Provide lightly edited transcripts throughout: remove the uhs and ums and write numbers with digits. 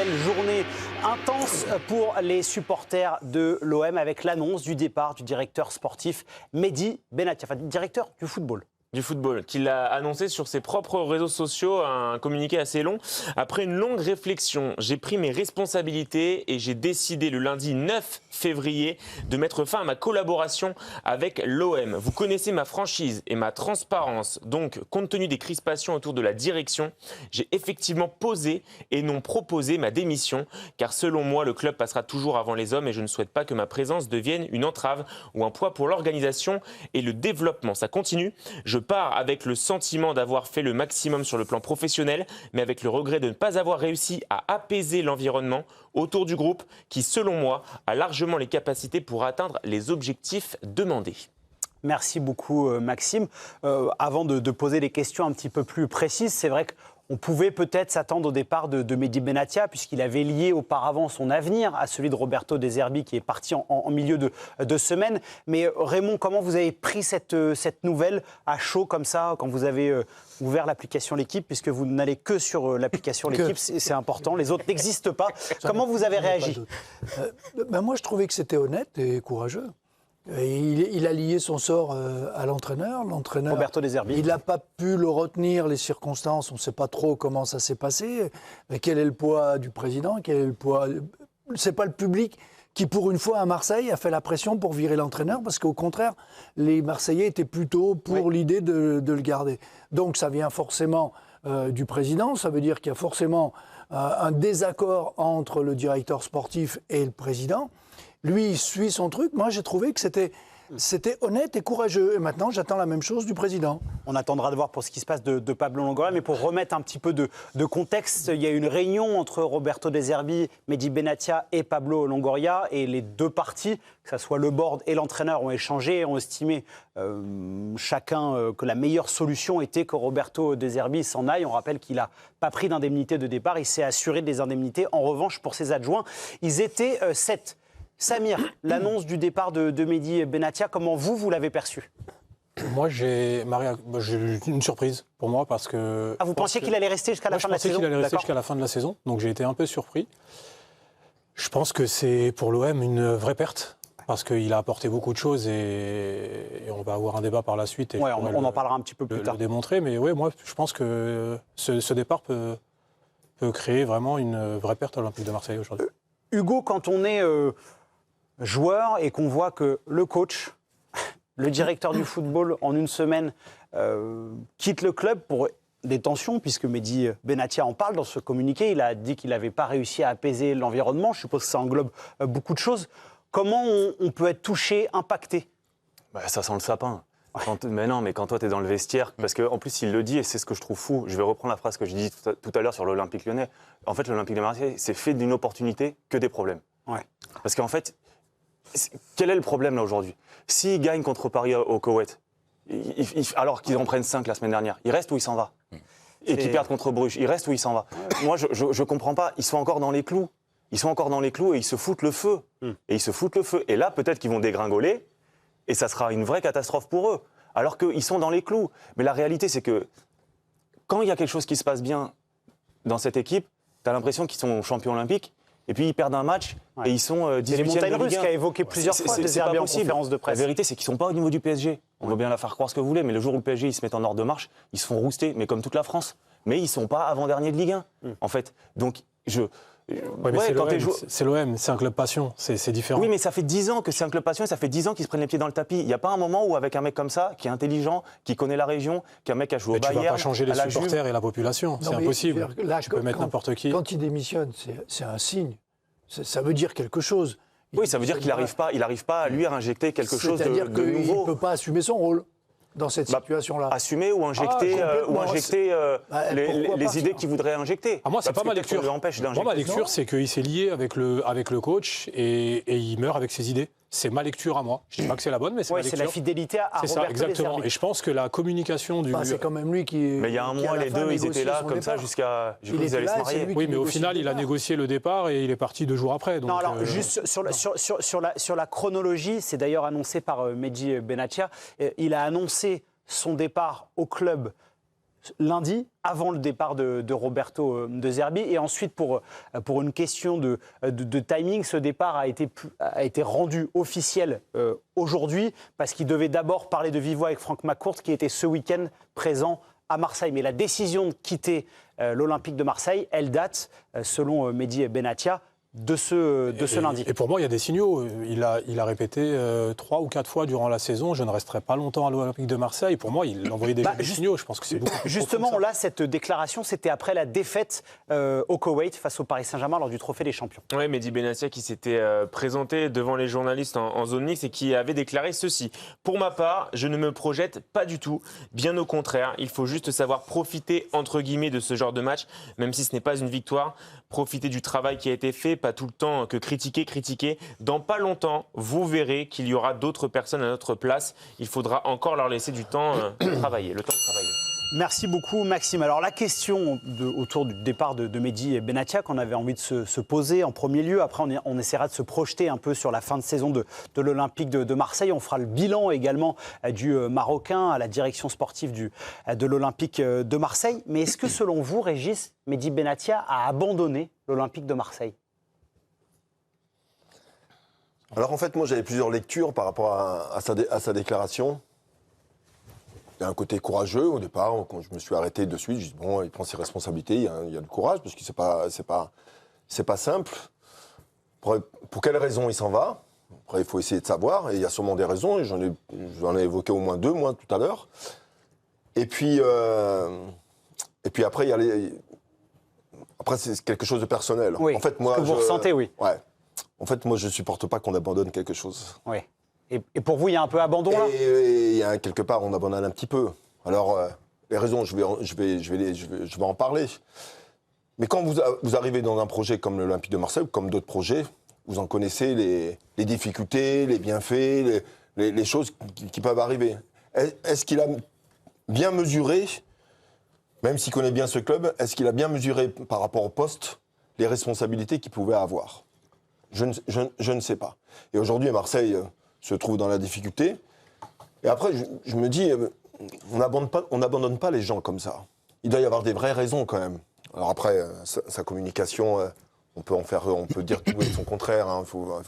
nouvelle journée intense pour les supporters de l'OM avec l'annonce du départ du directeur sportif Mehdi Benatia, enfin directeur du football. Du football, qu'il a annoncé sur ses propres réseaux sociaux, un communiqué assez long. Après une longue réflexion, j'ai pris mes responsabilités et j'ai décidé le lundi 9 février de mettre fin à ma collaboration avec l'OM. Vous connaissez ma franchise et ma transparence, donc compte tenu des crispations autour de la direction, j'ai effectivement posé et non proposé ma démission, car selon moi, le club passera toujours avant les hommes et je ne souhaite pas que ma présence devienne une entrave ou un poids pour l'organisation et le développement. Ça continue. Je pars avec le sentiment d'avoir fait le maximum sur le plan professionnel, mais avec le regret de ne pas avoir réussi à apaiser l'environnement autour du groupe qui, selon moi, a largement les capacités pour atteindre les objectifs demandés. Merci beaucoup Maxime. Avant de poser des questions un petit peu plus précises, c'est vrai qu'on pouvait peut-être s'attendre au départ de Mehdi Benatia, puisqu'il avait lié auparavant son avenir à celui de Roberto De Zerbi, qui est parti en milieu de semaine. Mais Raymond, comment vous avez pris cette nouvelle à chaud comme ça, quand vous avez ouvert l'application L'Équipe, puisque vous n'allez que sur l'application L'Équipe, c'est important, les autres n'existent pas. Comment vous avez réagi ? Moi, je trouvais que c'était honnête et courageux. Il a lié son sort à l'entraîneur. L'entraîneur, Roberto De Zerbi. Il n'a pas pu le retenir, les circonstances. On ne sait pas trop comment ça s'est passé. Mais quel est le poids du président ? Quel est le poids ? C'est pas le public qui, pour une fois, à Marseille, a fait la pression pour virer l'entraîneur, parce qu'au contraire, les Marseillais étaient plutôt pour l'idée de le garder. Donc ça vient forcément du président. Ça veut dire qu'il y a forcément un désaccord entre le directeur sportif et le président. Lui, il suit son truc. Moi, j'ai trouvé que c'était honnête et courageux. Et maintenant, j'attends la même chose du président. On attendra de voir pour ce qui se passe de Pablo Longoria. Mais pour remettre un petit peu de contexte, il y a eu une réunion entre Roberto De Zerbi, Mehdi Benatia et Pablo Longoria. Et les deux parties, que ce soit le board et l'entraîneur, ont échangé et ont estimé chacun que la meilleure solution était que Roberto De Zerbi s'en aille. On rappelle qu'il n'a pas pris d'indemnité de départ. Il s'est assuré des indemnités. En revanche, pour ses adjoints, ils étaient 7. Samir, l'annonce du départ de Mehdi Benatia, comment vous l'avez perçu ? Moi, j'ai eu une surprise pour moi parce que... Ah, vous pensiez qu'il allait rester jusqu'à la fin de la saison ? Je pensais qu'il allait rester jusqu'à la fin de la saison, donc j'ai été un peu surpris. Je pense que c'est pour l'OM une vraie perte, parce qu'il a apporté beaucoup de choses et on va avoir un débat par la suite. Et ouais, on en parlera un petit peu plus tard. Le démontrer, mais ouais, moi, je pense que ce départ peut créer vraiment une vraie perte à l'Olympique de Marseille aujourd'hui. Hugo, quand on est... joueur et qu'on voit que le coach, le directeur du football, en une semaine, quitte le club pour des tensions, puisque Mehdi Benatia en parle dans ce communiqué. Il a dit qu'il n'avait pas réussi à apaiser l'environnement. Je suppose que ça englobe beaucoup de choses. Comment on peut être touché, impacté ? Ça sent le sapin. Mais non, mais quand toi, tu es dans le vestiaire, parce qu'en plus, il le dit, et c'est ce que je trouve fou, je vais reprendre la phrase que je dis tout à l'heure sur l'Olympique lyonnais. En fait, l'Olympique de Marseille, c'est fait d'une opportunité que des problèmes. Ouais. Parce qu'en fait, quel est le problème là aujourd'hui ? S'ils gagnent contre Paris au Koweït, alors qu'ils en prennent 5 la semaine dernière, il reste ou il s'en va ? Et qu'ils perdent contre Bruges, il reste ou il s'en va ? Moi, je comprends pas. Ils sont encore dans les clous. Ils sont encore dans les clous et ils se foutent le feu. Et ils se foutent le feu. Et là, peut-être qu'ils vont dégringoler et ça sera une vraie catastrophe pour eux. Alors qu'ils sont dans les clous. Mais la réalité, c'est que quand il y a quelque chose qui se passe bien dans cette équipe, tu as l'impression qu'ils sont champions olympiques. Et puis ils perdent un match et ils sont 18e de Ligue 1. C'est les montagnes russes qu'a évoqué plusieurs fois De Zerbi en conférence de presse. La vérité, c'est qu'ils ne sont pas au niveau du PSG. On veut bien la faire croire ce que vous voulez, mais le jour où le PSG ils se mettent en ordre de marche, ils se font rouster, mais comme toute la France. Mais ils ne sont pas avant-dernier de Ligue 1, en fait. Donc, c'est l'OM, c'est un club passion, c'est différent. Oui, mais ça fait 10 ans que c'est un club passion et ça fait 10 ans qu'ils se prennent les pieds dans le tapis. Il n'y a pas un moment où, avec un mec comme ça, qui est intelligent, qui connaît la région, qu'un mec a joué au Bayern, tu ne vas pas changer les supporters et la population, c'est impossible. Là, tu peux mettre n'importe qui. Quand il démissionne, c'est un signe. Ça veut dire quelque chose. Oui, ça veut dire qu'il n'arrive pas à lui injecter quelque chose de nouveau. C'est-à-dire qu'il ne peut pas assumer son rôle dans cette situation-là. Assumer ou injecter, les idées qu'il voudrait injecter. Moi, c'est pas ma lecture. Moi, ma lecture, c'est qu'il s'est lié avec le coach et il meurt avec ses idées. C'est ma lecture à moi. Je ne dis pas que c'est la bonne, mais c'est ma lecture. C'est la fidélité à Roberto De Zerbi. C'est ça, exactement. Et je pense que la communication du... c'est quand même lui qui... Mais il y a un mois, les deux, ils étaient là comme ça jusqu'à... Ils allaient se marier. Oui, mais au final, il a négocié le départ et il est parti 2 jours après. Donc, non, alors, juste sur la chronologie, c'est d'ailleurs annoncé par Mehdi Benatia. Il a annoncé son départ au club lundi, avant le départ de Roberto De Zerbi. Et ensuite, pour une question de timing, ce départ a été rendu officiel aujourd'hui, parce qu'il devait d'abord parler de vive voix avec Franck McCourt, qui était ce week-end présent à Marseille. Mais la décision de quitter l'Olympique de Marseille, elle date, selon Mehdi Benatia, de ce lundi. Et pour moi, il y a des signaux. Il a répété 3 ou 4 fois durant la saison, je ne resterai pas longtemps à l'Olympique de Marseille. Pour moi, il envoyait déjà des signaux. Je pense que c'est beaucoup plus Justement, là, cette déclaration, c'était après la défaite au Koweït face au Paris Saint-Germain lors du Trophée des Champions. Oui, Mehdi Benatia qui s'était présenté devant les journalistes en zone mixte et qui avait déclaré ceci. Pour ma part, je ne me projette pas du tout. Bien au contraire, il faut juste savoir profiter, entre guillemets, de ce genre de match, même si ce n'est pas une victoire. Profiter du travail qui a été fait, pas tout le temps que critiquer. Dans pas longtemps, vous verrez qu'il y aura d'autres personnes à notre place. Il faudra encore leur laisser du temps de travailler, le temps de travailler. Merci beaucoup, Maxime. Alors, la question autour du départ de Mehdi Benatia qu'on avait envie de se poser en premier lieu. Après, on essaiera de se projeter un peu sur la fin de saison de l'Olympique de Marseille. On fera le bilan également du Marocain à la direction sportive de l'Olympique de Marseille. Mais est-ce que, selon vous, Régis, Mehdi Benatia a abandonné l'Olympique de Marseille ? Alors en fait, moi j'avais plusieurs lectures par rapport à sa déclaration. Il y a un côté courageux au départ. Quand je me suis arrêté de suite, je dis bon, il prend ses responsabilités, il y a du courage parce que c'est pas simple. Pour quelles raisons il s'en va? Après, il faut essayer de savoir. Et il y a sûrement des raisons. Et j'en ai évoqué au moins 2 moi tout à l'heure. Et puis après, après c'est quelque chose de personnel. Oui. En fait, moi, ce que vous ressentez, oui. Ouais. En fait, moi, je ne supporte pas qu'on abandonne quelque chose. Oui. Et pour vous, il y a un peu abandon là ? Et il y a quelque part, on abandonne un petit peu. Alors, les raisons, je vais en parler. Mais quand vous arrivez dans un projet comme l'Olympique de Marseille, ou comme d'autres projets, vous en connaissez les difficultés, les bienfaits, les choses qui peuvent arriver. Est-ce qu'il a bien mesuré, même s'il connaît bien ce club, est-ce qu'il a bien mesuré par rapport au poste les responsabilités qu'il pouvait avoir ? Je ne sais pas. Et aujourd'hui, Marseille se trouve dans la difficulté. Et après, je me dis, on n'abandonne pas les gens comme ça. Il doit y avoir des vraies raisons quand même. Alors après, sa communication, on peut dire tout et son contraire. Hein.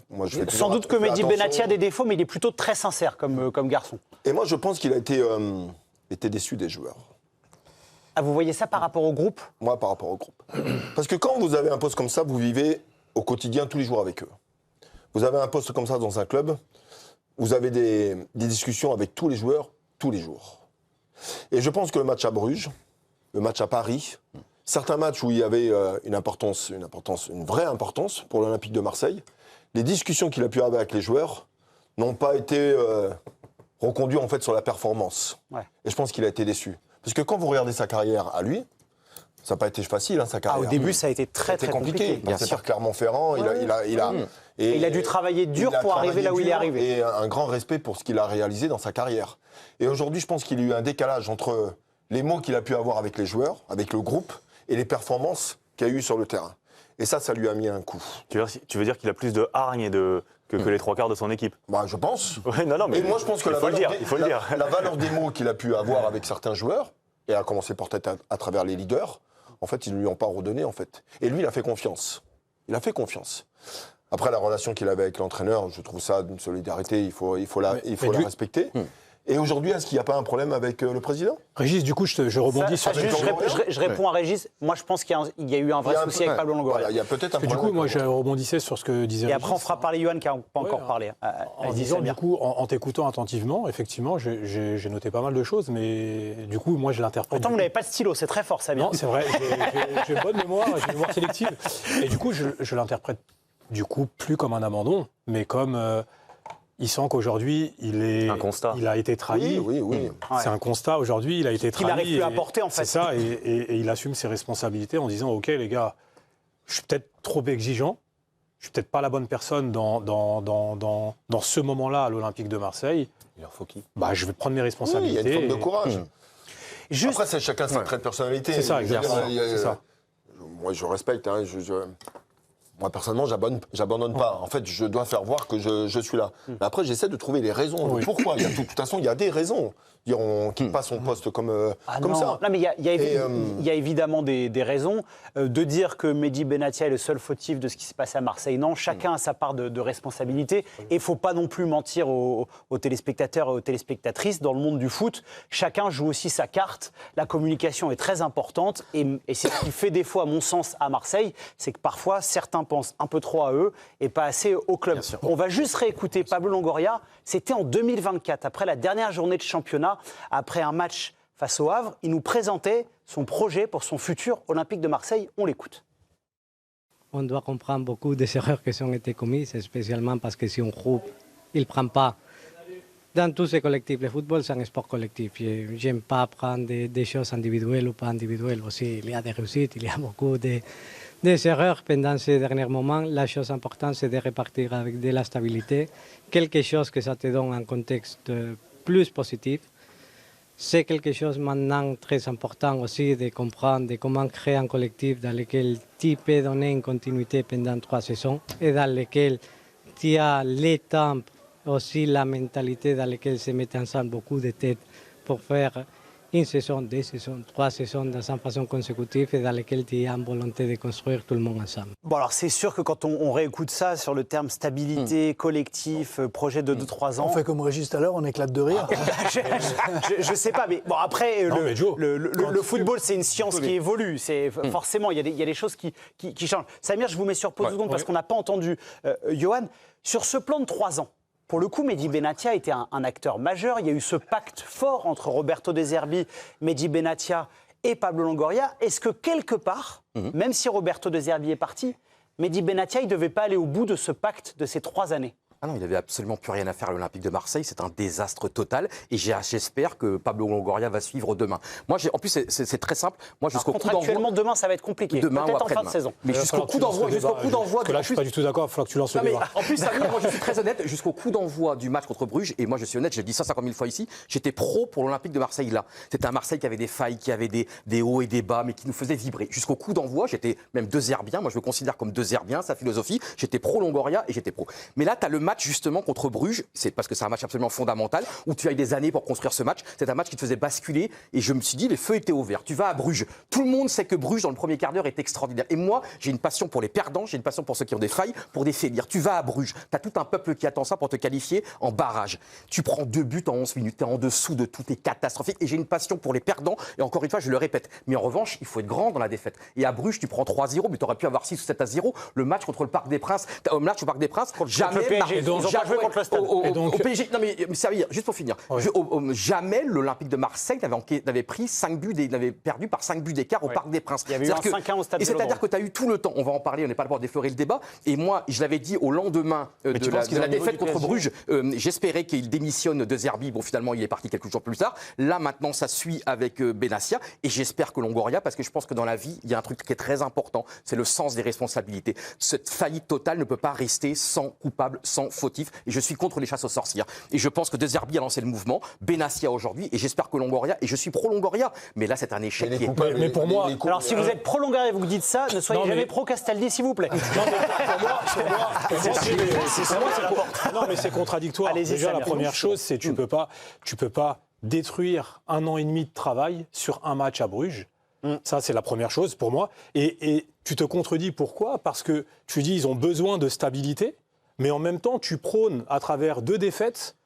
Moi, je fais sans doute que Mehdi Benatia a des défauts, mais il est plutôt très sincère comme garçon. Et moi, je pense qu'il a été déçu des joueurs. Ah, vous voyez ça par rapport au groupe ? Moi, par rapport au groupe. Parce que quand vous avez un poste comme ça, vous vivez au quotidien, tous les jours avec eux. Vous avez un poste comme ça dans un club, vous avez des discussions avec tous les joueurs, tous les jours. Et je pense que le match à Bruges, le match à Paris, certains matchs où il y avait une vraie importance pour l'Olympique de Marseille, les discussions qu'il a pu avoir avec les joueurs n'ont pas été reconduites en fait sur la performance. Ouais. Et je pense qu'il a été déçu. Parce que quand vous regardez sa carrière à lui, ça n'a pas été facile, hein, sa carrière. Au début, ça a été très compliqué. Il passé par Clermont-Ferrand, il a dû travailler dur pour arriver là où il est arrivé. Et un grand respect pour ce qu'il a réalisé dans sa carrière. Et aujourd'hui, je pense qu'il y a eu un décalage entre les mots qu'il a pu avoir avec les joueurs, avec le groupe, et les performances qu'il y a eu sur le terrain. Et ça lui a mis un coup. Tu veux dire qu'il a plus de hargne que les 3/4 de son équipe? Bah, je pense. Ouais, non, mais et moi, je pense que la valeur des mots qu'il a pu avoir avec certains joueurs, et à commencer peut-être à travers les leaders, en fait, ils ne lui ont pas redonné, en fait. Et lui, il a fait confiance. Il a fait confiance. Après, la relation qu'il avait avec l'entraîneur, je trouve ça d'une solidarité, il faut la respecter. Et aujourd'hui, est-ce qu'il n'y a pas un problème avec le président? Régis, du coup, je rebondis sur... Je réponds à Régis. Moi, je pense qu'il y a eu un vrai souci avec Pablo Longoria. Voilà, il y a peut-être un problème. Du coup, moi, je rebondissais sur ce que disait Régis. Et après, on fera parler Yohan qui n'a pas encore parlé. En disant, du coup, en t'écoutant attentivement, effectivement, j'ai noté pas mal de choses, mais du coup, moi, je l'interprète... Pourtant, vous n'avez pas de stylo, c'est très fort, ça vient. Non, c'est vrai, j'ai une bonne mémoire, j'ai une mémoire sélective. Et du coup, je l'interprète, du coup, plus comme un abandon, mais comme... il sent qu'aujourd'hui, il a été trahi. Oui. C'est un constat. Aujourd'hui, il a été trahi. Il n'arrive plus à porter, en fait. C'est ça, et il assume ses responsabilités en disant « Ok, les gars, je suis peut-être trop exigeant. Je suis peut-être pas la bonne personne dans ce moment-là à l'Olympique de Marseille. Il en faut qui ? Je vais prendre mes responsabilités. Il y a une forme de courage. Après, c'est chacun sa trait de personnalité. C'est ça, exactement. Moi, je respecte. Hein, Moi, personnellement, j'abandonne pas. En fait, je dois faire voir que je suis là. Mais après, j'essaie de trouver les raisons. Pourquoi de toute façon, il y a des raisons. On quitte pas son poste comme ça. Non, mais il y a évidemment des raisons. De dire que Mehdi Benatia est le seul fautif de ce qui s'est passé à Marseille, non. Chacun a sa part de responsabilité. Et il ne faut pas non plus mentir aux téléspectateurs et aux téléspectatrices. Dans le monde du foot, chacun joue aussi sa carte. La communication est très importante. Et c'est ce qui fait défaut, à mon sens, à Marseille. C'est que parfois, certains pensent un peu trop à eux et pas assez au club. On va juste réécouter Pablo Longoria. C'était en 2024, après la dernière journée de championnat, après un match face au Havre. Il nous présentait son projet pour son futur Olympique de Marseille. On l'écoute. On doit comprendre beaucoup des erreurs qui ont été commises, spécialement parce que si un groupe ne prend pas dans tous ces collectifs, le football c'est un sport collectif. Je n'aime pas prendre des choses individuelles ou pas individuelles aussi. Il y a des réussites, il y a beaucoup des erreurs pendant ces derniers moments. La chose importante, c'est de repartir avec de la stabilité, quelque chose que ça te donne un contexte plus positif. C'est quelque chose maintenant très important aussi de comprendre de comment créer un collectif dans lequel tu peux donner une continuité pendant 3 saisons et dans lequel tu as les temps, aussi la mentalité dans laquelle se mettent ensemble beaucoup de têtes pour faire une saison, 2 saisons, 3 saisons dans une façon consécutive et dans lesquelles il y a une volonté de construire tout le monde ensemble. Bon, alors c'est sûr que quand on réécoute ça sur le terme stabilité, collectif, projet de 2-3 ans... On fait comme Régis tout à l'heure, on éclate de rire. je sais pas, mais bon, après, le football, c'est une science qui évolue. Forcément, il y a des choses qui changent. Samir, je vous mets sur pause 2 secondes parce qu'on n'a pas entendu Johan. Sur ce plan de 3 ans, pour le coup, Mehdi Benatia était un acteur majeur. Il y a eu ce pacte fort entre Roberto De Zerbi, Mehdi Benatia et Pablo Longoria. Est-ce que quelque part, même si Roberto De Zerbi est parti, Mehdi Benatia, il ne devait pas aller au bout de ce pacte de ces 3 années ? Ah non, il n'avait absolument plus rien à faire à l'Olympique de Marseille. C'est un désastre total. Et j'espère que Pablo Longoria va suivre demain. Moi, en plus, c'est très simple. Moi, jusqu'au coup d'envoi. Contractuellement, demain, ça va être compliqué. Demain peut-être ou en fin de après-demain. saison. Mais jusqu'au coup d'envoi. Parce que là, je suis pas du tout d'accord. Il faut que tu lances le débat. En plus, Samir, moi, je suis très honnête. Jusqu'au coup d'envoi du match contre Bruges, et moi, je suis honnête, je l'ai dit 150 000 fois ici, j'étais pro pour l'Olympique de Marseille là. C'était un Marseille qui avait des failles, qui avait des hauts et des bas, mais qui nous faisait vibrer. Jusqu'au coup d'envoi, j'étais même De Zerbien. Moi, je me considère comme De Zerbien, sa philosophie. J'étais pro Longoria et j'étais pro. Mais là, tu as le match justement contre Bruges. C'est parce que c'est un match absolument fondamental où tu as eu des années pour construire ce match. C'est un match qui te faisait basculer et je me suis dit, les feux étaient ouverts. Tu vas à Bruges. Tout le monde sait que Bruges, dans le premier quart d'heure, est extraordinaire. Et moi, j'ai une passion pour les perdants, j'ai une passion pour ceux qui ont des failles, pour des faillites. Tu vas à Bruges. Tu as tout un peuple qui attend ça pour te qualifier en barrage. Tu prends 2 buts en 11 minutes. Tu es en dessous de tout, est catastrophique. Et j'ai une passion pour les perdants. Et encore une fois, je le répète. Mais en revanche, il faut être grand dans la défaite. Et à Bruges, tu prends 3-0, mais tu aurais pu avoir 6 ou 7-0. Le match contre le Parc des Princes, jamais le PSG, ils ont pas joué contre le Stade. Au PSG, non mais ça veut dire, juste pour finir, jamais l'Olympique de Marseille n'avait pris 5 buts, n'avait perdu par 5 buts d'écart au Parc des Princes. Il y avait eu un 5-1 au Stade et Vélodrome. c'est-à-dire que tu as eu tout le temps, on va en parler, on n'est pas là pour déflorer le débat, et moi, je l'avais dit au lendemain de la défaite contre Bruges, j'espérais qu'il démissionne De Zerbi, bon finalement il est parti quelques jours plus tard, là maintenant ça suit avec Benassia, et j'espère que Longoria, parce que je pense que dans la vie, il y a un truc qui est très important, c'est le sens des responsabilités. Cette faillite totale ne peut pas rester sans coupable, sans fautif, et je suis contre les chasses aux sorcières. Et je pense que De Zerbi a lancé le mouvement, Benassia aujourd'hui, et j'espère que Longoria, et je je suis pro-Longoria. Mais là, c'est un échec. Mais pour moi, alors si vous êtes pro-Longoria et vous dites ça, ne soyez jamais pro-Castaldi, s'il vous plaît. Non, mais c'est contradictoire. Déjà, la première chose, c'est que tu peux pas détruire 1 an et demi de travail sur un match à Bruges. Ça, c'est la première chose pour moi. Et tu te contredis pourquoi ? Parce que tu dis ils ont besoin de stabilité, mais en même temps, tu prônes à travers 2 défaites,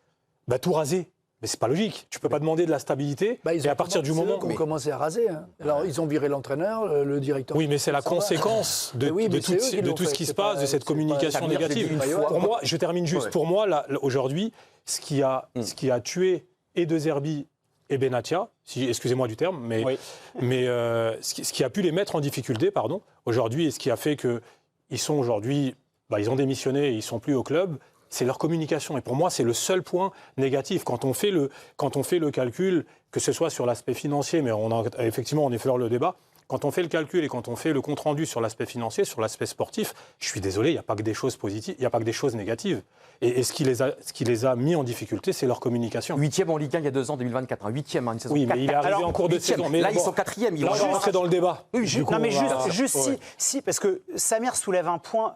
tout raser. Mais c'est pas logique. Tu peux pas demander de la stabilité. Et à partir du moment où ils ont commencé à raser. Hein. Alors ils ont viré l'entraîneur, le directeur. Oui, mais c'est la conséquence de tout ce qui se passe, de cette communication négative. Pour moi, je termine juste. Ouais. Pour moi, là, aujourd'hui, ce qui a tué et De Zerbi et Benatia, excusez-moi du terme, mais ce qui a pu les mettre en difficulté, aujourd'hui, et ce qui a fait qu'ils sont aujourd'hui, ils ont démissionné et ils sont plus au club. C'est leur communication. Et pour moi, c'est le seul point négatif. Quand on fait le calcul, que ce soit sur l'aspect financier, mais effectivement, on effleure le débat, quand on fait le calcul et quand on fait le compte-rendu sur l'aspect financier, sur l'aspect sportif, je suis désolé, il n'y a pas que des choses positives, il n'y a pas que des choses négatives. Et ce qui les a mis en difficulté, c'est leur communication. 8e en Ligue 1 il y a 2 ans, 2024. 8e, une saison. Oui, mais il est arrivé en cours de 8e. saison. Mais là, bon, ils sont 4e. Là, on va rentrer dans le débat. Oui, juste ouais. si, parce que Samir soulève un point,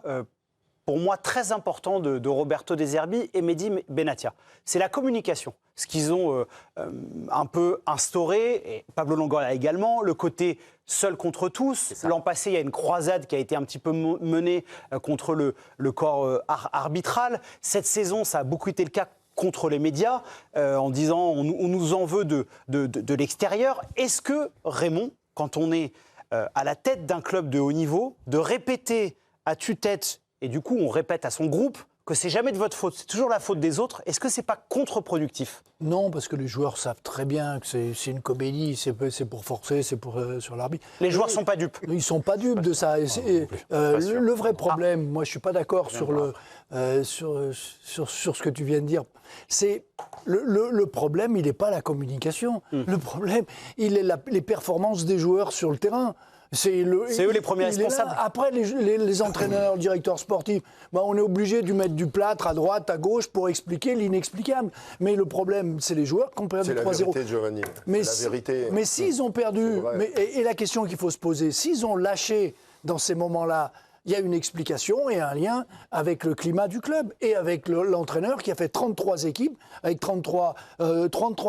pour moi, très important de Roberto De Zerbi et Mehdi Benatia. C'est la communication. Ce qu'ils ont un peu instauré, et Pablo Longoria également, le côté seul contre tous. L'an passé, il y a une croisade qui a été un petit peu menée contre le corps arbitral. Cette saison, ça a beaucoup été le cas contre les médias, en disant on nous en veut de l'extérieur. Est-ce que, Raymond, quand on est à la tête d'un club de haut niveau, de répéter à tue-tête, et du coup on répète à son groupe, que c'est jamais de votre faute, c'est toujours la faute des autres, est-ce que c'est pas contre-productif ? Non, parce que les joueurs savent très bien que c'est une comédie, c'est pour forcer, c'est pour sur l'arbitre. Les joueurs sont pas dupes. Ils sont pas dupes de ça. Le vrai problème, moi je suis pas d'accord sur ce que tu viens de dire. C'est le problème, il n'est pas la communication. Le problème, il est les performances des joueurs sur le terrain. C'est eux les premiers responsables. Après, les entraîneurs, le directeur sportif, on est obligé de mettre du plâtre à droite, à gauche pour expliquer l'inexplicable. Mais le problème, c'est les joueurs qui ont perdu 3-0. C'est la vérité, Giovanni. Mais la vérité. Mais s'ils ont perdu, et la question qu'il faut se poser, s'ils ont lâché dans ces moments-là, il y a une explication et un lien avec le climat du club et avec l'entraîneur qui a fait 33 équipes, avec 33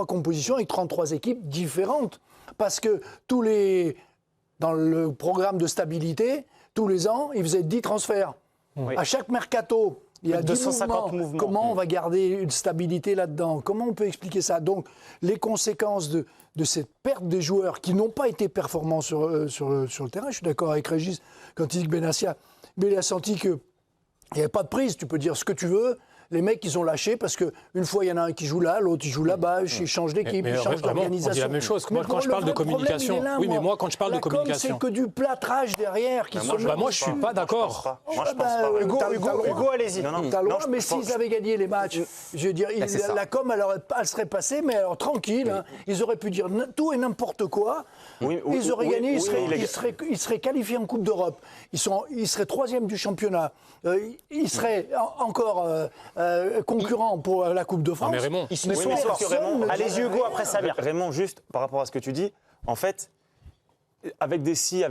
compositions, avec 33 équipes différentes. Parce que dans le programme de stabilité, tous les ans, il faisait 10 transferts. Oui. À chaque mercato, il y a 250 mouvements. Comment on va garder une stabilité là-dedans ? Comment on peut expliquer ça ? Donc, les conséquences de cette perte des joueurs qui n'ont pas été performants sur le terrain, je suis d'accord avec Régis quand il dit que Benassia, mais il a senti qu'il n'y avait pas de prise. Tu peux dire ce que tu veux. Les mecs, ils ont lâché parce qu'une fois, il y en a un qui joue là, l'autre, il joue là-bas, ils changent d'équipe, ils changent d'organisation. On dit la même chose. Moi, quand je parle de communication... Oui, mais moi, quand je parle de communication... c'est que du plâtrage derrière qui sont... Moi, je ne suis pas d'accord. Moi, je pense pas. Hugo, allez-y. T'as le droit, mais s'ils avaient gagné les matchs, je veux dire, la com, elle serait passée, mais alors tranquille. Hein, ils auraient pu dire tout et n'importe quoi. Ils auraient gagné, ils seraient qualifiés en Coupe d'Europe. Ils seraient 3e du championnat. Ils seraient encore concurrents pour la Coupe de France. Mais Raymond, allez-y Hugo, après Samir. Raymond, juste par rapport à ce que tu dis, en fait, avec des si,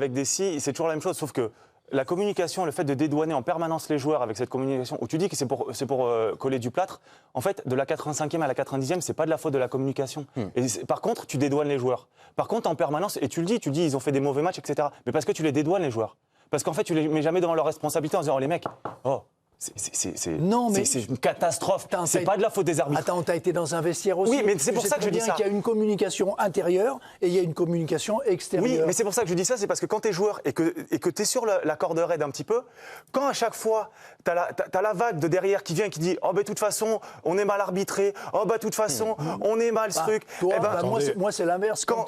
c'est toujours la même chose, sauf que la communication, le fait de dédouaner en permanence les joueurs avec cette communication, où tu dis que c'est pour coller du plâtre, en fait, de la 85e à la 90e, c'est pas de la faute de la communication. Et par contre, tu dédouanes les joueurs. Par contre, en permanence, et tu le dis, ils ont fait des mauvais matchs, etc. Mais parce que tu les dédouanes, les joueurs. Parce qu'en fait, tu les mets jamais devant leur responsabilité en disant, les mecs, c'est une catastrophe. C'est pas de la faute des arbitres. Attends, t'as été dans un vestiaire aussi. Oui, mais c'est pour ça que je dis ça. Il y a une communication intérieure et il y a une communication extérieure. Oui, mais c'est pour ça que je dis ça, c'est parce que quand t'es joueur et que t'es sur la corde raide un petit peu, quand à chaque fois t'as la vague de derrière qui vient et qui dit oh de toute façon on est mal arbitré, oh de toute façon on est mal ce truc. Toi, moi c'est l'inverse. Quand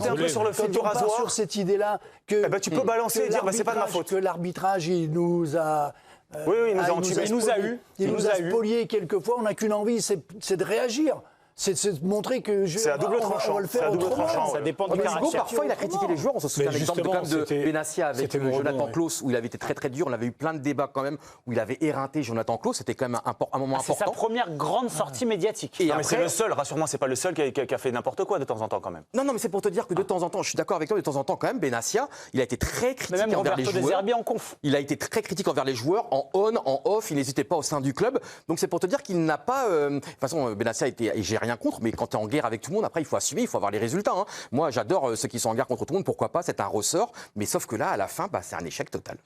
t'es un peu sur le fil du rasoir, sur cette idée-là que tu peux balancer et dire c'est pas de ma faute. Que l'arbitrage il nous a il nous a spolié quelquefois. On n'a qu'une envie, c'est de réagir. C'est de montrer que c'est à double tranchant. On va le faire autrement. Ça dépend du caractère. Parfois, il a critiqué les joueurs. On se souvient l'exemple de Benassia avec Jonathan Klaus, où il avait été très très dur. On avait eu plein de débats quand même, où il avait éreinté Jonathan Klaus. C'était quand même un moment important. C'est sa première grande sortie médiatique. Et mais c'est le seul, rassure-moi, c'est pas le seul qui a fait n'importe quoi de temps en temps quand même. Non, mais c'est pour te dire que de temps en temps, je suis d'accord avec toi, de temps en temps quand même, Benassia, il a été très critique envers les joueurs. En conf. Il a été très critique envers les joueurs, en on, en off, il n'hésitait pas au sein du club. Donc c'est pour te dire qu'il n'a pas... De toute façon, Benassia était... Et j'ai rien contre, mais quand tu es en guerre avec tout le monde, après il faut assumer, il faut avoir les résultats. Moi j'adore ceux qui sont en guerre contre tout le monde, pourquoi pas, c'est un ressort, mais sauf que là, à la fin, c'est un échec total.